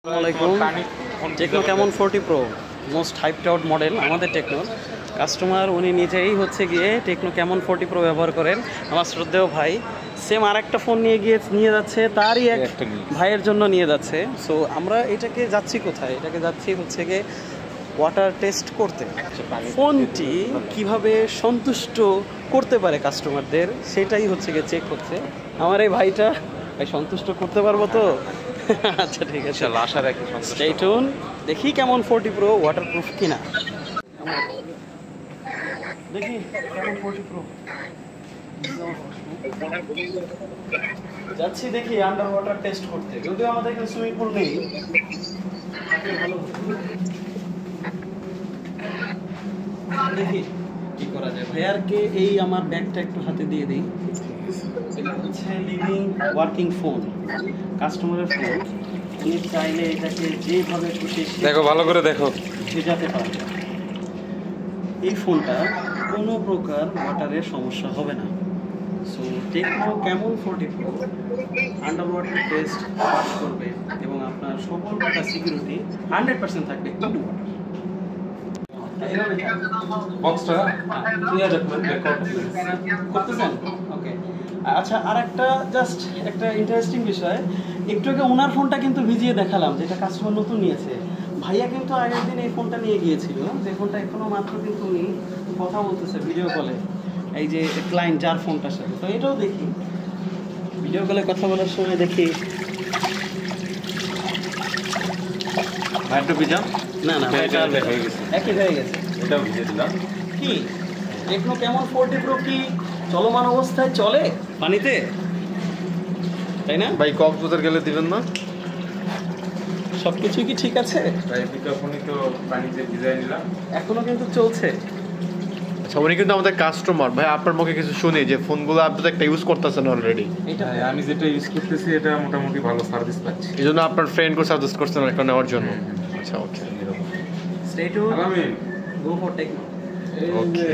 আসসালামাইকুম। Techno Camon 40 pro most hyped out model আমাদের টেকনোর customer, উনি নিজেই হচ্ছে গিয়ে টেকনো ক্যামন 40 প্রো ব্যবহার করেন। আমার শ্রদ্ধেয় ভাই সেম আর একটা ফোন নিয়ে যাচ্ছে, তারই এক ভাইয়ের জন্য নিয়ে যাচ্ছে। সো আমরা এটাকে যাচ্ছি কোথায়? এটাকে যাচ্ছি হচ্ছে গিয়ে ওয়াটার টেস্ট করতে। ফোনটি কিভাবে সন্তুষ্ট করতে পারে কাস্টমারদের, সেটাই হচ্ছে গিয়ে চেক হচ্ছে। আমার এই ভাই সন্তুষ্ট করতে পারবো তো? আচ্ছা ঠিক আছে, আশা রাখি। স্টে টিউন, দেখি কেমন 40 প্রো ওয়াটারপ্রুফ কিনা। দেখি কেমন 40 প্রো যাচ্ছি, দেখি আন্ডার ওয়াটার টেস্ট করতে। যদিও আমাদের এখানে সুইমিং পুল নেই, দেখি কি করা যায়। ভাইয়ারকে এই আমার ব্যাগটা একটু হাতে দিয়ে দিই। এটা হচ্ছে লিভিং ওয়ার্কিং ফোন, কাস্টমারের ফোন। উনি চাইলে এটাকে যেভাবে খুশি দেখো, ভালো করে দেখো, ভেজাতে পারবে। এই ফোনটা কোনো প্রকার ওয়াটারের সমস্যা হবে না। So techno Camon 40 pro under water test pass করবে এবং আপনার সকল প্রকার সিকিউরিটি 100% থাকবে ইনটু ওয়াটার। বক্সটা ক্লিয়ার রাখবেন, করতেছেন? ওকে। আচ্ছা, আর একটা জাস্ট একটা ইন্টারেস্টিং বিষয়, একটু আগে ওনার ফোনটা কিন্তু ভিজিয়ে দেখালাম, যেটা কাস্টমার নতুন নিয়েছে। ভাইয়া কিন্তু আগের দিন এই ফোনটা নিয়ে গিয়েছিল, যে ফোনটা এখনো মাত্র কিন্তু উনি কথা বলতেছে ভিডিও কলে, এই যে ক্লায়েন্ট যার ফোনটার সাথে। তো এটাও দেখি, ভিডিও কলে কথা বলার সময় দেখি। একটু ভিজাম। না না, একই হয়ে গেছে। এটাও ভিজিয়ে দিলাম। কি টেকনো ক্যামন 40 প্রো কি চলমান অবস্থায় চলে পানিতে, তাই না ভাই? কক্সবাজার গেলে দিবেন না? সবকিছু কি ঠিক আছে? ভাই বিজ্ঞাপনই তো পানিতে ভিজাই নিলাম, এখনো কিন্তু চলছে। আচ্ছা, উনি কিন্তু আমাদের কাস্টমার। ভাই আপনার মুখে কিছু শুনি যে ফোনগুলো আপনি তো একটা ইউজ করতেছেন অলরেডি। এটা আমি যেটা ইউজ করতেছি এটা মোটামুটি ভালো সার্ভিস পাচ্ছি, এই জন্য আপনার ফ্রেন্ডকে সাজেস্ট করছেন একটা নেওয়ার জন্য। আচ্ছা, ওকে, স্টে টিউন, আলামিন গো ফর টেকনো। ওকে।